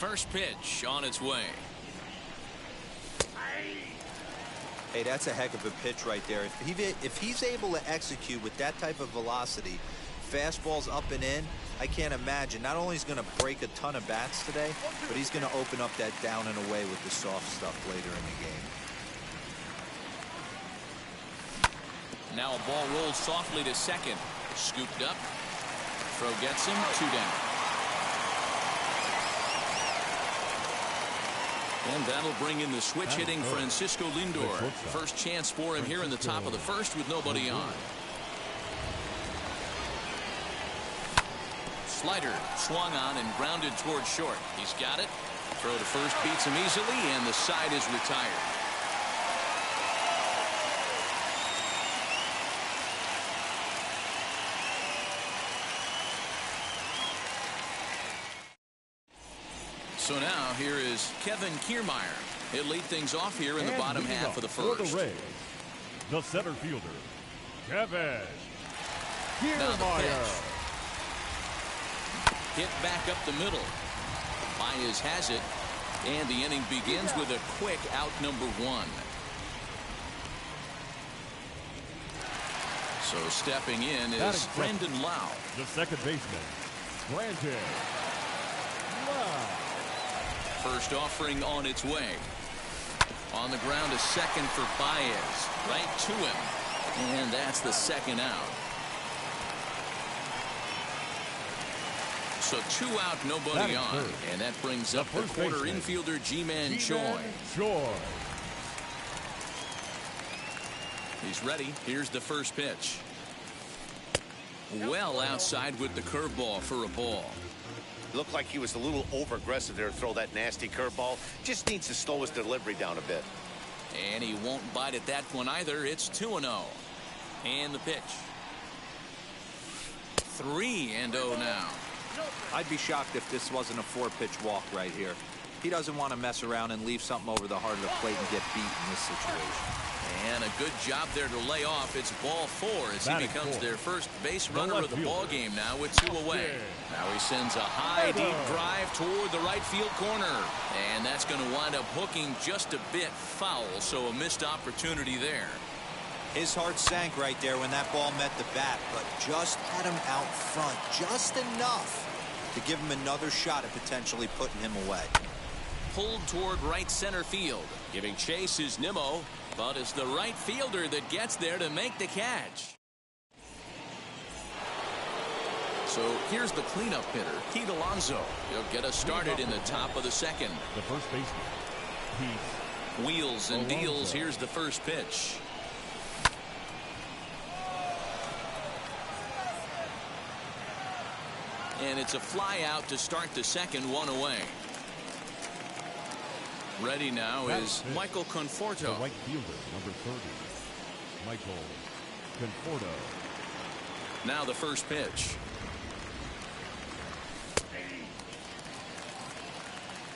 First pitch on its way. Hey, that's a heck of a pitch right there. If he's able to execute with that type of velocity, fastballs up and in, I can't imagine. Not only is he going to break a ton of bats today, but he's going to open up that down and away with the soft stuff later in the game. Now a ball rolls softly to second. Scooped up. Throw gets him. 2 down. And that'll bring in the switch hitting Francisco Lindor. First chance for him here in the top of the first with nobody on. Slider swung on and grounded toward short. He's got it. Throw to first beats him easily, and the side is retired. So now here is Kevin Kiermaier. He'll lead things off here in the bottom half of the first. For the Rays, the center fielder, Kevin Kiermaier. Hit back up the middle. Baez has it, and the inning begins with a quick out number 1. So stepping in is Brandon Lowe. The second baseman, Brandon Lowe. First offering on its way. On the ground, a second for Baez. Right to him. And that's the second out. So 2 out, nobody on. And that brings up the corner infielder, Ji-Man Choi. He's ready. Here's the first pitch. Well outside with the curveball for a ball. Looked like he was a little over-aggressive there to throw that nasty curveball. Just needs to slow his delivery down a bit. And he won't bite at that one either. It's 2-0. And the pitch. 3-0 now. I'd be shocked if this wasn't a 4-pitch walk right here. He doesn't want to mess around and leave something over the heart of the plate and get beat in this situation. And a good job there to lay off. It's ball 4 as he becomes their first base runner of the ball game now with 2 away. Now he sends a high deep drive toward the right field corner, and that's going to wind up hooking just a bit foul, so a missed opportunity there. His heart sank right there when that ball met the bat, but just had him out front just enough to give him another shot at potentially putting him away. Pulled toward right center field. Giving chase is Nimmo, but it's the right fielder that gets there to make the catch. So here's the cleanup hitter, Pete Alonso. He'll get us started in the top of the second. The first baseman, Pete Wheels and Alonso. deals. Here's the first pitch. And it's a fly out to start the second, 1 away. Ready now is Michael Conforto. The right fielder, number 30, Michael Conforto. Now the first pitch.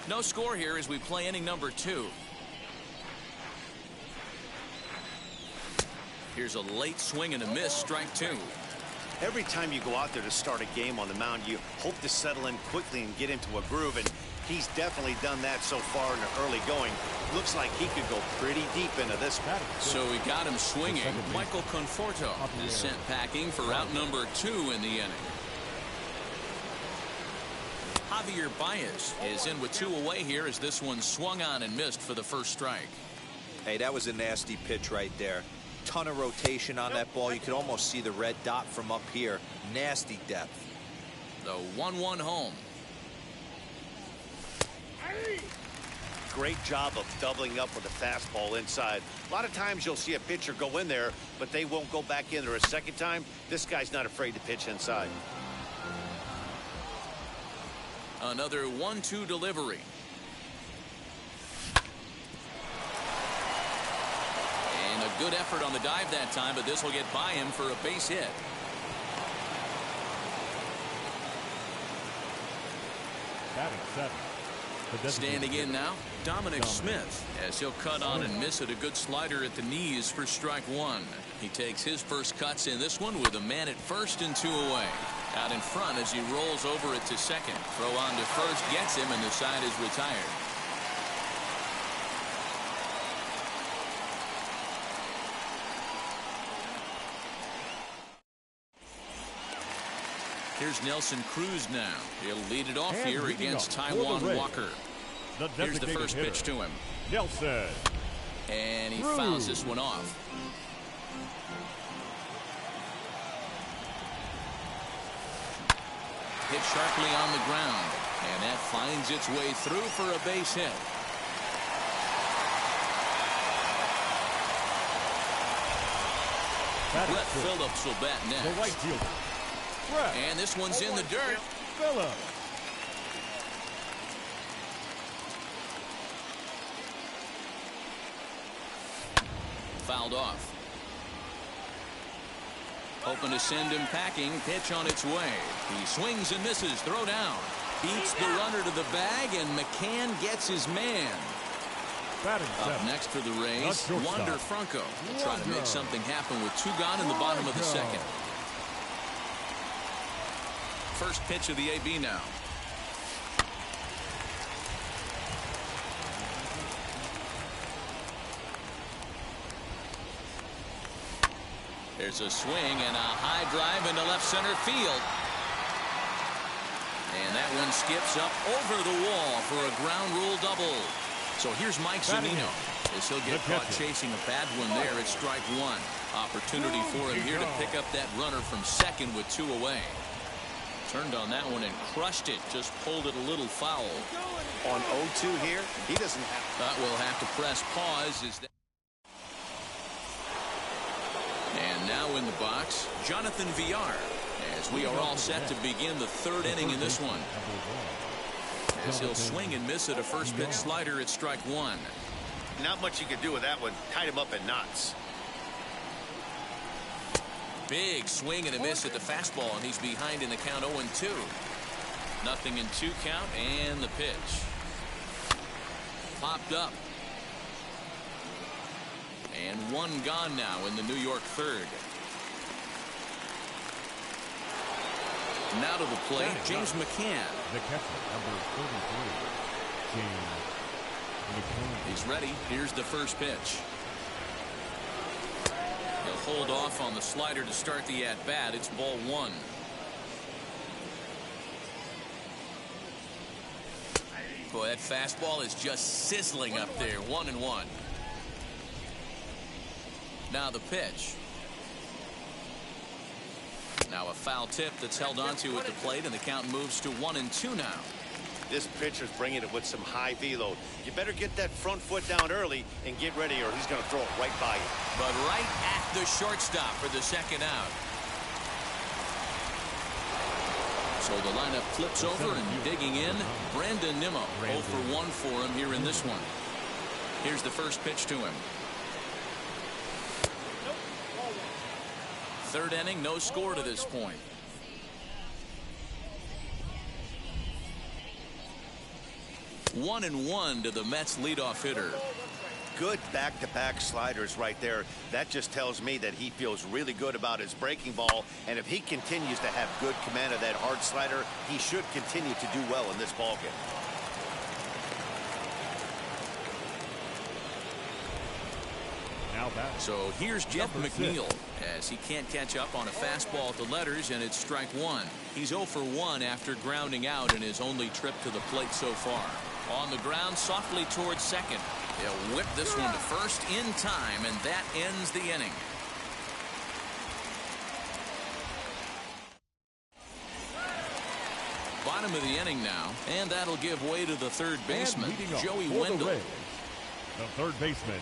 No score here as we play inning number 2. Here's a late swing and a miss, strike 2. Every time you go out there to start a game on the mound, you hope to settle in quickly and get into a groove, and he's definitely done that so far in the early going. Looks like he could go pretty deep into this one. So he got him swinging. Michael Conforto is sent packing for out number 2 in the inning. Javier Baez is in with 2 away here as this one swung on and missed for the first strike. Hey, that was a nasty pitch right there. Ton of rotation on that ball. You could almost see the red dot from up here. Nasty depth. The 1-1 home. Great job of doubling up with a fastball inside. A lot of times you'll see a pitcher go in there, but they won't go back in there a second time. This guy's not afraid to pitch inside. Another 1-2 delivery. And a good effort on the dive that time, but this will get by him for a base hit. Standing in now, Dominic Smith, as he'll cut on and miss it. A good slider at the knees for strike 1. He takes his first cuts in this one with a man at first and 2 away. Out in front as he rolls over it to second. Throw on to first gets him, and the side is retired. Here's Nelson Cruz now. He'll lead it off here against Taijuan Walker. Here's the first pitch to him. Nelson. And he fouls this one off. Hit sharply on the ground, and that finds its way through for a base hit. Brett Phillips will bat next. The right fielder. Brett. And this one's in the dirt. Phillips. Fouled off. Hoping to send him packing. Pitch on its way. He swings and misses. Throw down. Beats the runner to the bag, and McCann gets his man. Up next for the Rays, Wander Franco. Will try to make something happen with 2 gone in the bottom of the second. First pitch of the AB now. There's a swing and a high drive into left center field. And that one skips up over the wall for a ground rule double. So here's Mike Zunino as he'll get caught chasing a bad one there at strike 1. Opportunity for him here to pick up that runner from second with 2 away. Turned on that one and crushed it. Just pulled it a little foul. On 0-2 here, he doesn't have. We'll have to press pause. And now in the box, Jonathan Villar, as we are all set to begin the 3rd inning in this one. As he'll swing and miss at a first pitch slider at strike 1. Not much you can do with that one. Tied him up in knots. Big swing and a miss at the fastball, and he's behind in the count 0-2. Nothing in 2 count, and the pitch. Popped up. And 1 gone now in the New York 3rd. Now to the plate, James McCann. The catcher, number 33, James McCann. He's ready. Here's the first pitch. He'll hold off on the slider to start the at-bat. It's ball 1. Boy, that fastball is just sizzling up there. 1-1. Now the pitch. Now a foul tip that's held onto at the plate, and the count moves to 1-2 now. This pitcher's bringing it with some high velo. You better get that front foot down early and get ready, or he's going to throw it right by you. But right at the shortstop for the second out. So the lineup flips over, and digging in, Brandon Nimmo. 0 for 1 for him here in this one. Here's the first pitch to him. 3rd inning, no score to this point. One and 1 to the Mets leadoff hitter. Good back-to-back sliders right there. That just tells me that he feels really good about his breaking ball, and if he continues to have good command of that hard slider, he should continue to do well in this ballgame. So here's Jeff McNeil as he can't catch up on a fastball at the letters, and it's strike 1. He's 0 for 1 after grounding out in his only trip to the plate so far. On the ground, softly towards second. He'll whip this one to first in time, and that ends the inning. Bottom of the inning now, and that'll give way to the 3rd baseman, Joey Wendle. The 3rd baseman.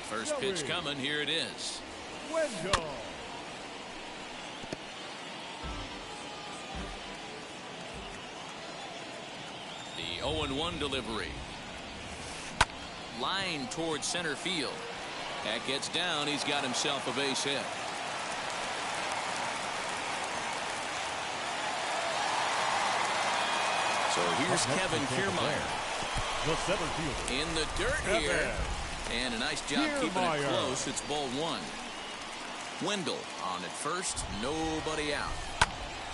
First pitch coming. Here it is. Wendle. The 0-1 delivery. Line towards center field. That gets down. He's got himself a base hit. So here's Kevin Kiermaier. The center fielder. In the dirt here. And a nice job keeping it close. It's ball 1. Wendle on at first. Nobody out.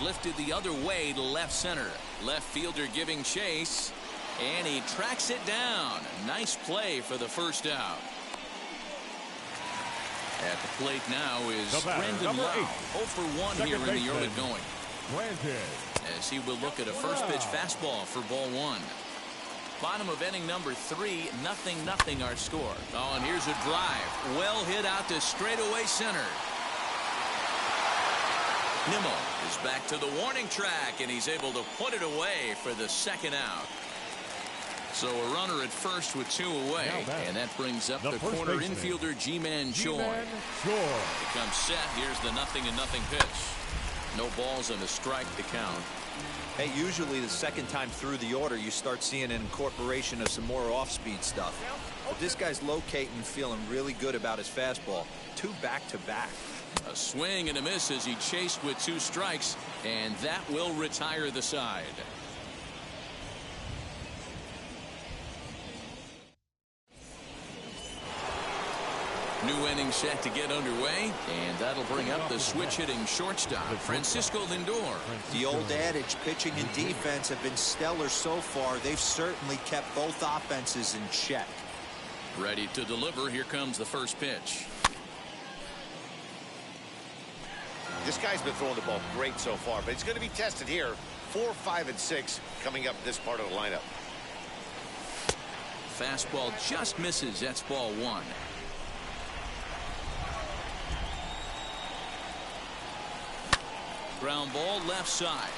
lifted the other way to left center. Left fielder giving chase, and he tracks it down. Nice play for the first out. At the plate now is Brandon Lowe. 0 for 1 here in the early going. As he will look at a first pitch fastball for ball 1. Bottom of inning number 3, 0-0 our score. Oh, and here's a drive. Well hit out to straightaway center. Nimmo is back to the warning track, and he's able to put it away for the second out. So a runner at first with 2 away, and that brings up the corner infielder Ji-Man Choi. Becomes set. Here's the 0-0 pitch. No balls and a strike to count. Hey, usually the second time through the order, you start seeing an incorporation of some more off-speed stuff. But this guy's locating, feeling really good about his fastball. 2 back-to-back. A swing and a miss as he chased with 2 strikes, and that will retire the side. New inning set to get underway, and that'll bring up the switch-hitting shortstop, Francisco Lindor. The old adage, pitching and defense have been stellar so far. They've certainly kept both offenses in check. Ready to deliver. Here comes the first pitch. This guy's been throwing the ball great so far, but it's going to be tested here. 4, 5, and 6 coming up this part of the lineup. Fastball just misses. That's ball 1. Ground ball left side.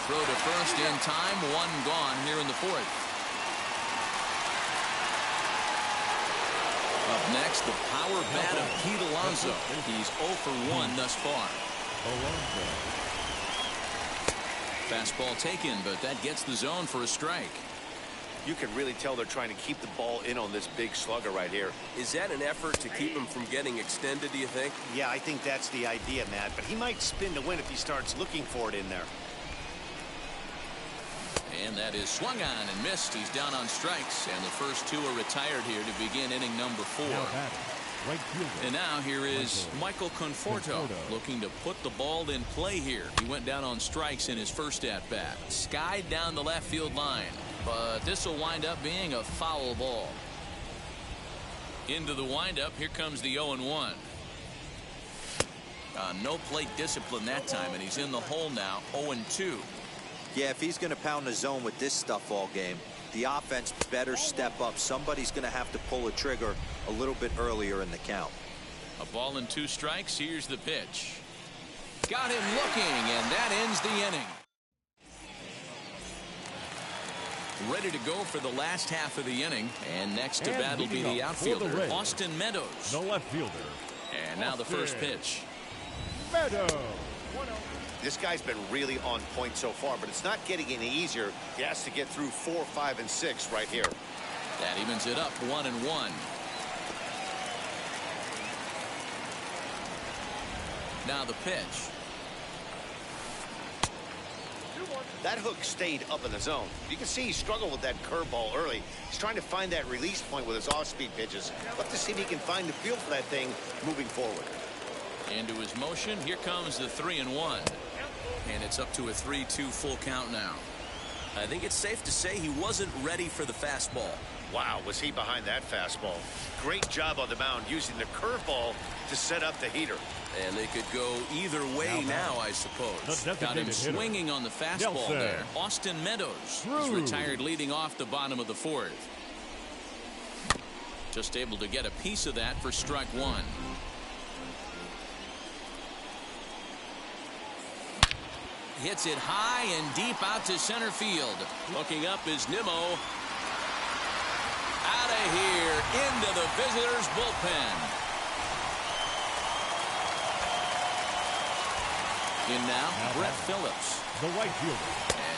Throw to first in time. 1 gone here in the 4th. Up next, the power bat of Pete Alonso. He's 0 for 1 thus far. Fastball taken, but that gets the zone for a strike. You can really tell they're trying to keep the ball in on this big slugger right here. Is that an effort to keep him from getting extended, do you think? Yeah, I think that's the idea, Matt, but he might spin to win if he starts looking for it in there. And that is swung on and missed. He's down on strikes, and the first 2 are retired here to begin inning number 4. And now here is Michael Conforto looking to put the ball in play here. He went down on strikes in his first at-bat. Skied down the left field line. But this will wind up being a foul ball. Into the windup. Here comes the 0-1. No plate discipline that time, and he's in the hole now. 0-2. Yeah, if he's going to pound the zone with this stuff all game, the offense better step up. Somebody's going to have to pull a trigger a little bit earlier in the count. A ball and 2 strikes. Here's the pitch. Got him looking, and that ends the inning. Ready to go for the last half of the inning, and next to bat will be the outfielder, Austin Meadows. The left fielder. And now the first pitch. Meadows. This guy's been really on point so far, but it's not getting any easier. He has to get through 4, 5, and 6 right here. That evens it up 1-1. Now the pitch. That hook stayed up in the zone. You can see he struggled with that curveball early. He's trying to find that release point with his off-speed pitches. Let's see if he can find the feel for that thing moving forward. Into his motion. Here comes the 3-1. And it's up to a 3-2 full count now. I think it's safe to say he wasn't ready for the fastball. Wow, was he behind that fastball. Great job on the mound using the curveball to set up the heater. And they could go either way now, I suppose. Got him swinging on the fastball Nelson. there. Austin Meadows is retired leading off the bottom of the 4th. Just able to get a piece of that for strike 1. Hits it high and deep out to center field. Looking up is Nimmo. Out of here into the visitors' bullpen. In now, Brett Phillips. The right fielder.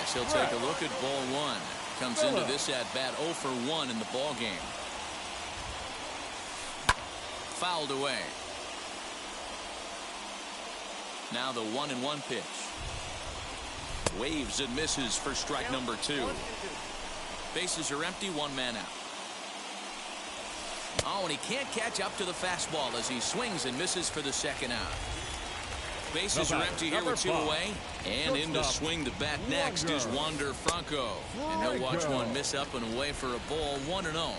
As he'll take a look at ball 1. Comes into this at-bat 0 for 1 in the ball game. Fouled away. Now the 1-1 pitch. Waves and misses for strike number 2. Bases are empty, 1 man out. Oh, and he can't catch up to the fastball as he swings and misses for the second out. Bases are empty here with 2 away. And in to swing the bat next is Wander Franco. And he'll watch one miss up and away for a ball, 1-0.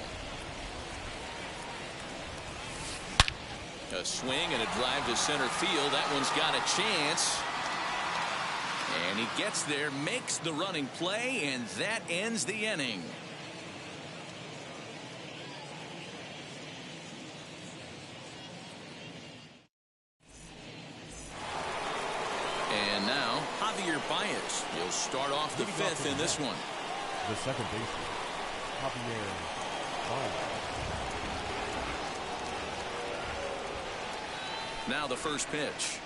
A swing and a drive to center field. That one's got a chance. And he gets there, makes the running play, and that ends the inning. And now, Javier Baez. He'll start off the 5th in this one. The second baseman, Javier Baez. Now the first pitch.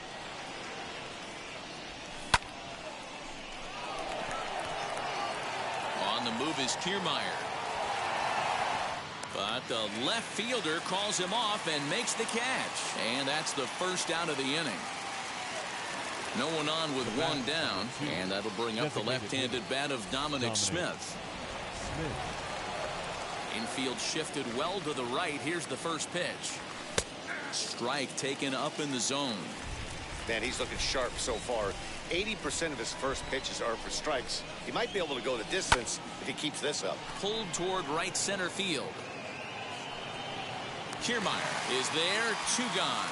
On the move is Kiermaier. But the left fielder calls him off and makes the catch. And that's the first out of the inning. No one on with one down. And that'll bring up the left-handed bat of Dominic Smith. Infield shifted well to the right. Here's the first pitch. Strike taken up in the zone. Man, he's looking sharp so far. 80% of his first pitches are for strikes. He might be able to go the distance if he keeps this up. Pulled toward right center field. Kiermaier is there. 2 gone.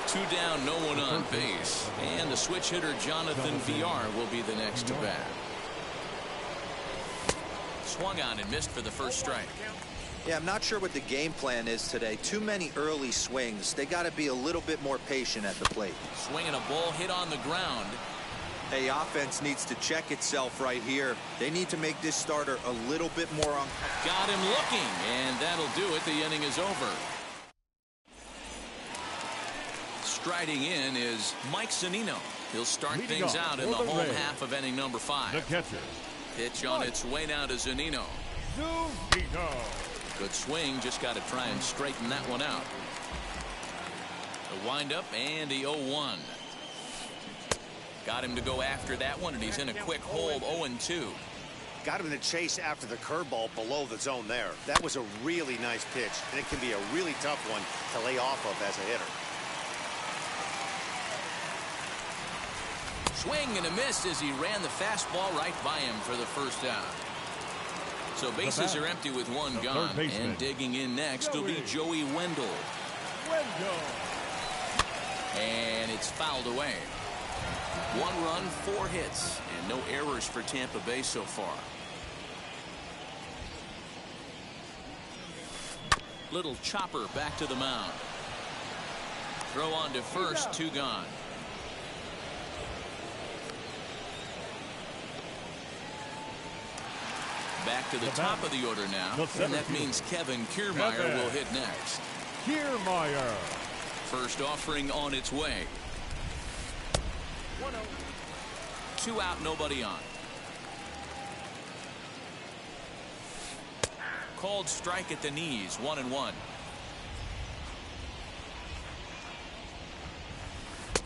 Two down, no one on base. And the switch hitter Jonathan Villar will be the next to bat. Swung on and missed for the first strike. Yeah, I'm not sure what the game plan is today. Too many early swings. They got to be a little bit more patient at the plate. Swinging a ball hit on the ground. Hey, offense needs to check itself right here. They need to make this starter a little bit more on. Got him looking, and that'll do it. The inning is over. Striding in is Mike Zunino. He'll start things out in the home half of inning number 5. The catcher. Pitch on its way now to Zunino. Good swing, just got to try and straighten that one out. The windup and the 0-1. Got him to go after that one, and he's in a quick hold. 0-2. Got him in the chase after the curveball below the zone there. That was a really nice pitch, and it can be a really tough one to lay off of as a hitter. Swing and a miss as he ran the fastball right by him for the first out. So bases are empty with 1 gone. And digging in next will be Joey Wendell. And it's fouled away. 1 run, 4 hits, and no errors for Tampa Bay so far. Little chopper back to the mound. Throw on to first, 2 gone. Back to the top of the order now, and that means Kevin Kiermaier will hit next. Kiermaier. First offering on its way. 2 out, nobody on. Called strike at the knees, 1-1.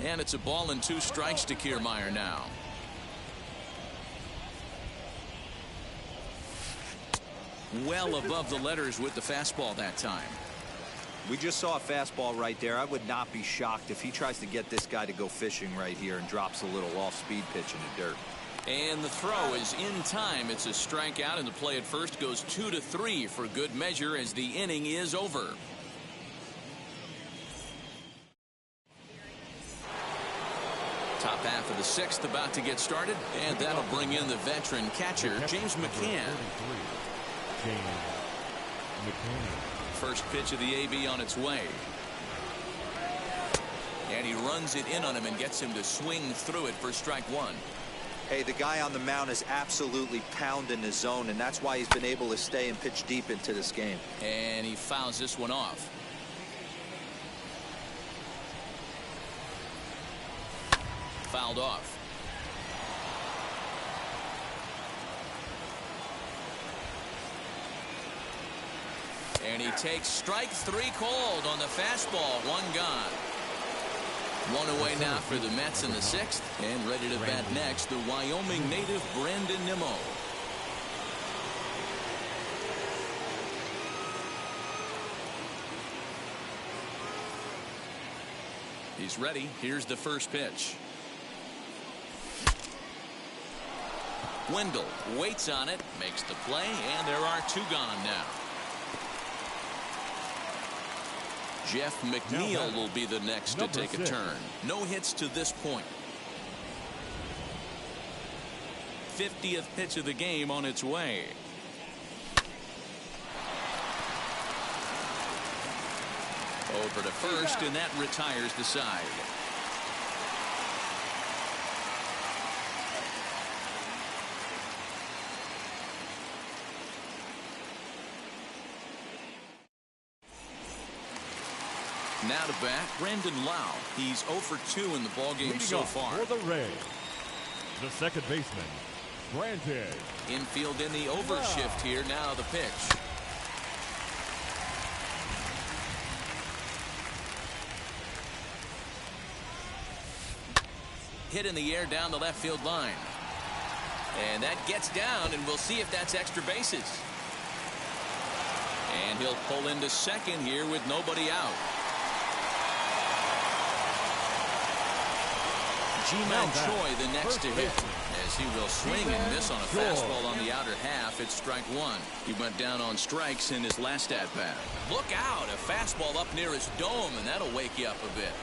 And it's a ball and 2 strikes to Kiermaier now. Well above the letters with the fastball that time. We just saw a fastball right there. I would not be shocked if he tries to get this guy to go fishing right here and drops a little off-speed pitch in the dirt. And the throw is in time. It's a strikeout, and the play at first goes 2-3 for good measure as the inning is over. Top half of the 6th about to get started, and that'll bring in the veteran catcher, James McCann. James McCann. First pitch of the AB on its way. And he runs it in on him and gets him to swing through it for strike 1. Hey, the guy on the mound is absolutely pounding his zone, and that's why he's been able to stay and pitch deep into this game. And he fouls this one off. Fouled off. And he takes strike 3 called on the fastball. 1 gone. 1 away now for the Mets in the 6th. And ready to bat next, the Wyoming native Brandon Nimmo. He's ready. Here's the first pitch. Wendell waits on it, makes the play, and there are 2 gone now. Jeff McNeil will be the next to take a turn. No hits to this point. 50th pitch of the game on its way. Over to first, and that retires the side. Now to bat, Brandon Lau. He's 0 for 2 in the ballgame so far. For the Rays, the second baseman, Brandon. Infield in the overshift here. Now the pitch. Hit in the air down the left field line. And that gets down, and we'll see if that's extra bases. And he'll pull into second here with nobody out. Ji-Man Choi the next to hit, as he will swing and miss on a fastball on the outer half. It's strike 1. He went down on strikes in his last at bat. Look out, a fastball up near his dome, and that'll wake you up a bit.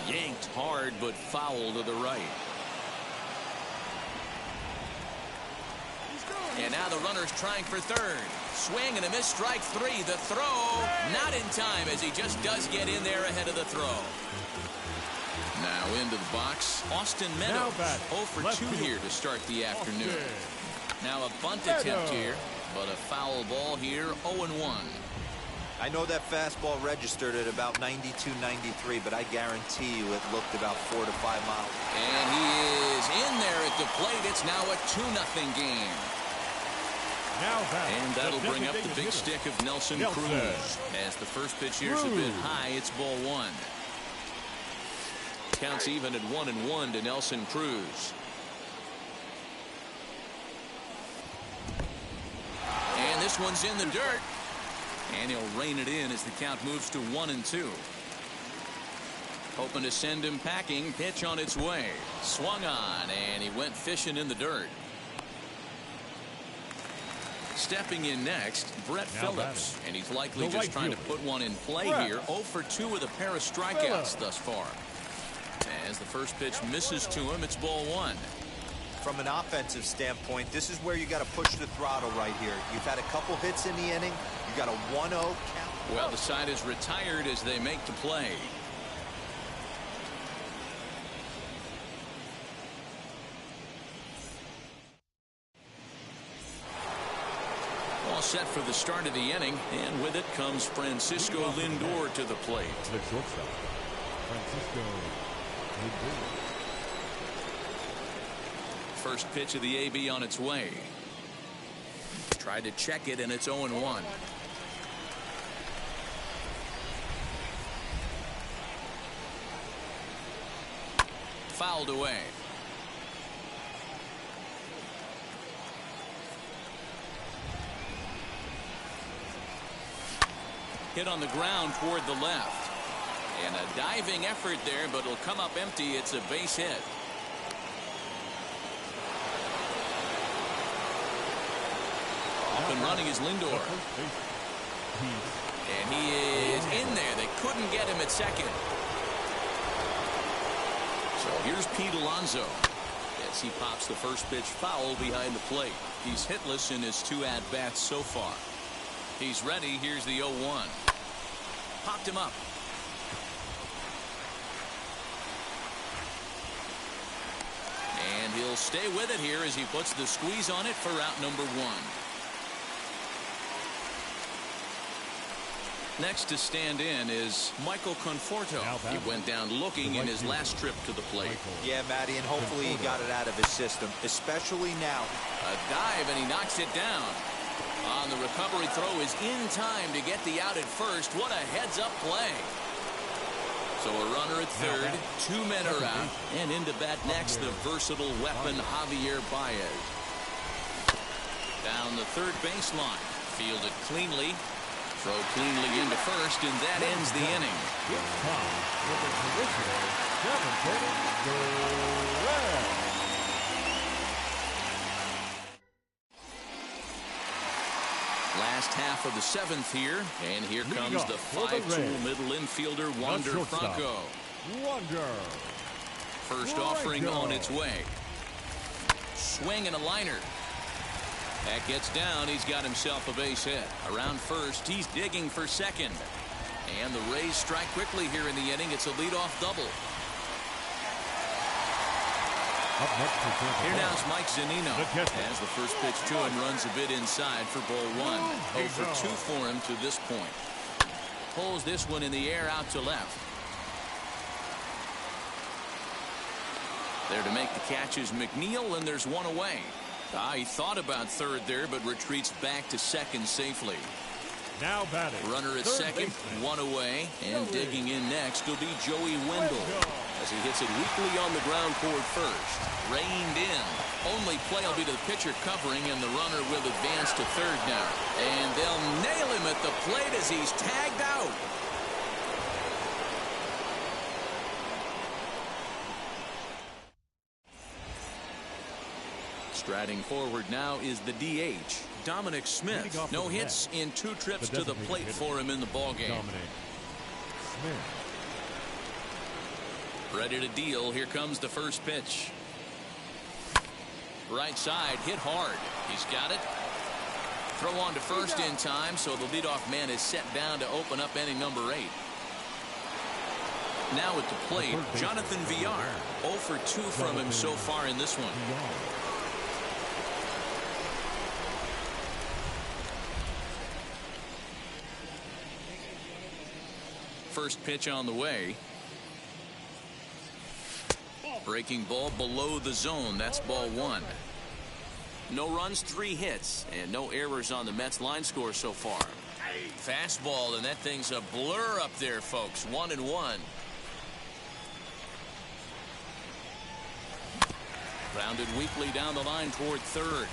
Yanked hard, but foul to the right. And now the runner's trying for third. Swing and a miss, strike 3. The throw not in time, as he just does get in there ahead of the throw. Now into the box, Austin Meadows. 0 for 2 here to start the afternoon. Now a bunt attempt here, but a foul ball here, 0-1. I know that fastball registered at about 92, 93, but I guarantee you it looked about 4 to 5 miles. And he is in there at the plate. It's now a 2-0 game. And that'll bring up the big stick of Nelson Cruz. As the first pitch here's a bit high, it's ball 1. Counts even at 1-1 to Nelson Cruz. And this one's in the dirt. And he'll rein it in as the count moves to 1-2. Hoping to send him packing. Pitch on its way. Swung on, and he went fishing in the dirt. Stepping in next, Brett Phillips. And he's likely just trying to put one in play here. 0 for 2 with a pair of strikeouts thus far. As the first pitch misses to him, it's ball 1. From an offensive standpoint, this is where you got to push the throttle right here. You've had a couple hits in the inning. You got a 1-0 count. Well, the side is retired as they make the play. All set for the start of the inning, and with it comes Francisco Lindor to the plate. The shortstop, Francisco Lindor. First pitch of the AB on its way. Tried to check it, and it's 0-1. Fouled away. Hit on the ground toward the left. And a diving effort there, but it'll come up empty. It's a base hit. Up and running is Lindor. And he is in there. They couldn't get him at second. So here's Pete Alonso as he pops the first pitch foul behind the plate. He's hitless in his 2 at-bats so far. He's ready. Here's the 0-1. Popped him up. And he'll stay with it here as he puts the squeeze on it for out number 1. Next to stand in is Michael Conforto. He went down looking in his last trip to the plate. Yeah, Matty, and hopefully he got it out of his system, especially now. A dive, and he knocks it down. On the recovery throw is in time to get the out at first. What a heads-up play. So a runner at third, 2 men are out, and into bat next, the versatile weapon Javier Baez. Down the third baseline, fielded cleanly. Throw cleanly into first, and that ends the inning. It's time for the traditional seventh-inning duel. Last half of the seventh here, and here comes the 5'2" middle infielder, Wander Franco. Wander. First offering on its way. Swing and a liner. That gets down. He's got himself a base hit. Around first, he's digging for second. And the Rays strike quickly here in the inning. It's a leadoff double. Up next to here now's Mike Zunino. As the first pitch to him runs a bit inside for ball one. 0 for 2 for him to this point. Pulls this one in the air out to left. There to make the catch is McNeil, and there's one away. He thought about third there, but retreats back to second safely. Now batting. Runner at second, one away, and digging in next will be Joey Wendell. As he hits it weakly on the ground toward first. Reined in. Only play will be to the pitcher covering, and the runner will advance to third now. And they'll nail him at the plate as he's tagged out. Striding forward now is the DH, Dominic Smith. No hits in 2 trips to the plate for him in the ballgame. Ready to deal. Here comes the first pitch. Right side, hit hard. He's got it. Throw on to first in time, so the leadoff man is set down to open up inning number 8. Now at the plate, Jonathan Villar. 0 for 2 from him so far in this one. First pitch on the way. Breaking ball below the zone. That's ball 1. No runs, 3 hits, and no errors on the Mets line score so far. Fastball, and that thing's a blur up there, folks. 1-1. Grounded weakly down the line toward third,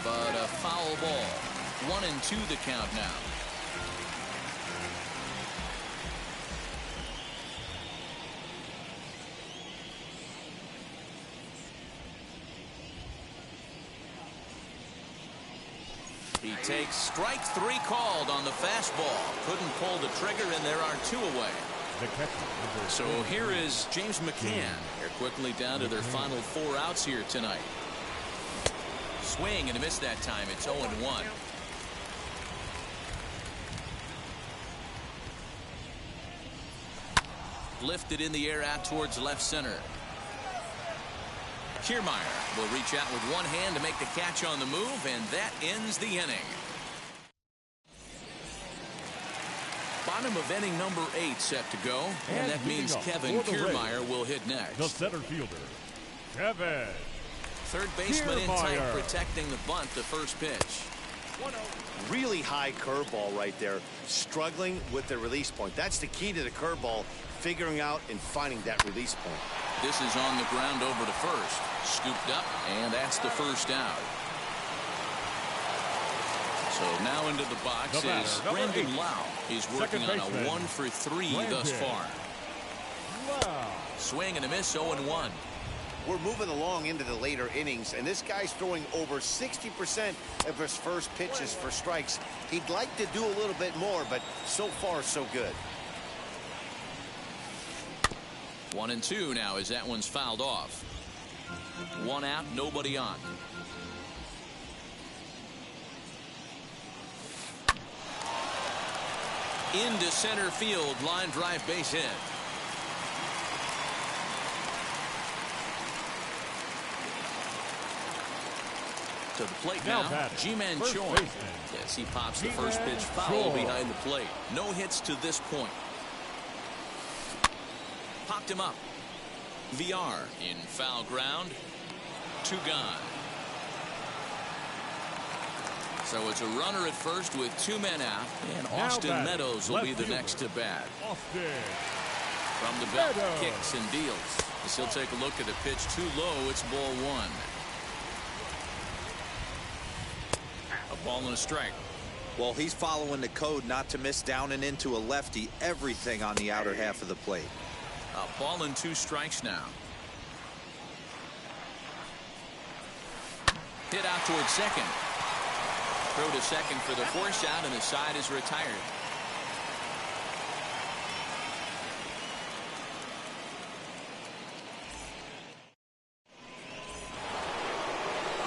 but a foul ball. 1-2 the count now. He takes strike 3 called on the fastball. Couldn't pull the trigger, and there are 2 away. So here is James McCann. They're quickly down to their final 4 outs here tonight. Swing and a miss that time. It's 0-1. Lifted in the air out towards left center. Kiermaier will reach out with one hand to make the catch on the move, and that ends the inning. Bottom of inning number 8 set to go, and that means Kevin Kiermaier will hit next. The center fielder, Kevin. Third baseman in tight, protecting the bunt, the first pitch. Really high curveball right there. Struggling with the release point. That's the key to the curveball, figuring out and finding that release point. This is on the ground over to first. Scooped up, and that's the first out. So now into the box is Brandon Lau. He's working on a 1 for 3 thus far. Swing and a miss, 0-1. We're moving along into the later innings, and this guy's throwing over 60% of his first pitches for strikes. He'd like to do a little bit more, but so far so good. 1-2 now as that one's fouled off. 1 out, nobody on. Into center field, line drive base hit. To the plate now, Ji-Man Choi. Yes, he pops the first pitch foul behind the plate. No hits to this point. Popped him up. Villar in foul ground. 2 gone. So it's a runner at first with 2 men out, and Austin Meadows will be the next to bat. From the belt, kicks and deals. As he'll take a look at a pitch too low, it's ball 1. A ball and a strike. Well, he's following the code not to miss down and into a lefty. Everything on the outer half of the plate. A ball and 2 strikes now. Hit out towards second. Throw to second for the force out, and the side is retired.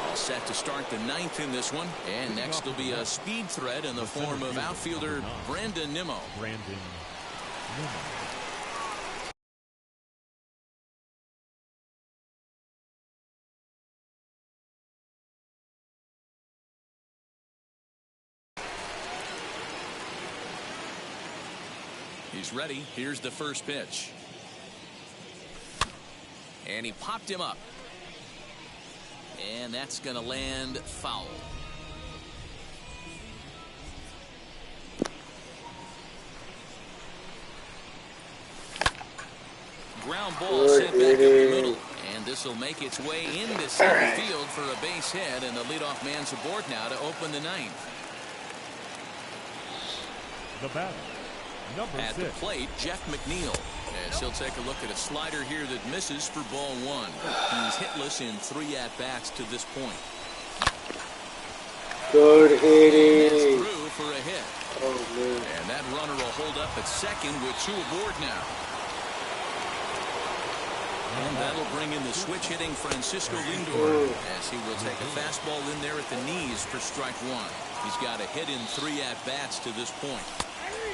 All set to start the 9th in this one. And next will be a speed threat in the form of outfielder Brandon Nimmo. Brandon Nimmo. He's ready. Here's the first pitch. And he popped him up. And that's going to land foul. Ground ball sent back up the middle. And this will make its way into center field for a base hit. And the leadoff man's aboard now to open the 9th. The batter, number At 6. the plate, Jeff McNeil. As he'll take a look at a slider here that misses for ball 1. He's hitless in 3 at-bats to this point. Good hitting. And that's through for a hit. Oh, man. And that runner will hold up at second with 2 aboard now. And that'll bring in the switch-hitting Francisco Lindor, as he will take a fastball in there at the knees for strike 1. He's got a hit in 3 at-bats to this point.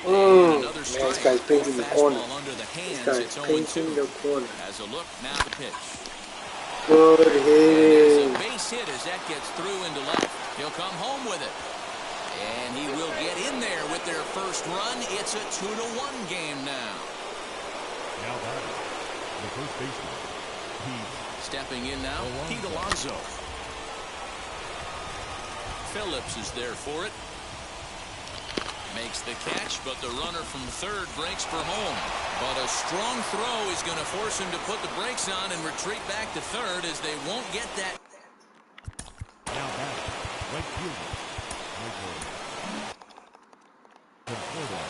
Another strike. Man, this guy's painting the corner. Under the hands. This guy's painting the corner. As a look, now the pitch. Good And hitting. there's a base hit as that gets through into left. He'll come home with it. And he will get in there with their first run. It's a 2-1 game now. Now batting, the first baseman, Pete. Stepping in now, Pete Alonso. Phillips is there for it. Makes the catch, but the runner from third breaks for home. But a strong throw is going to force him to put the brakes on and retreat back to third, as they won't get that. Now batting, right fielder, Michael Conforto.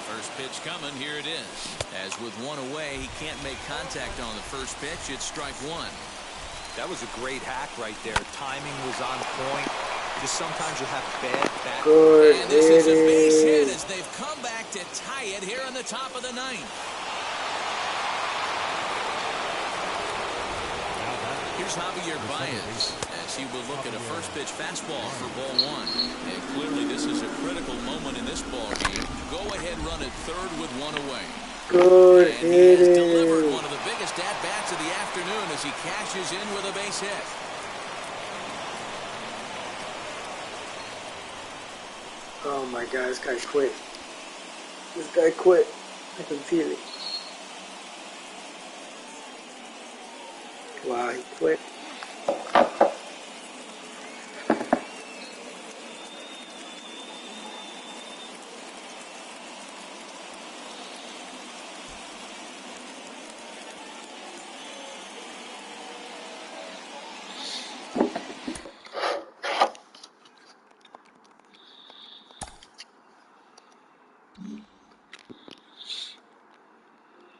First pitch coming, here it is. As with 1 away, he can't make contact on the first pitch. It's strike 1. That was a great hack right there. Timing was on point. Just sometimes you have bad back. Good And this is a base hit hitting. as they've come back to tie it here in the top of the 9th. Here's Javier Baez as he will look at a first pitch fastball for ball 1. And clearly this is a critical moment in this ball game. Go ahead run at third with 1 away. Good And he has delivered hitting. one of the biggest at-bats of the afternoon as he cashes in with a base hit. Oh my God, this guy quit. This guy quit. I can feel it. Wow, he quit.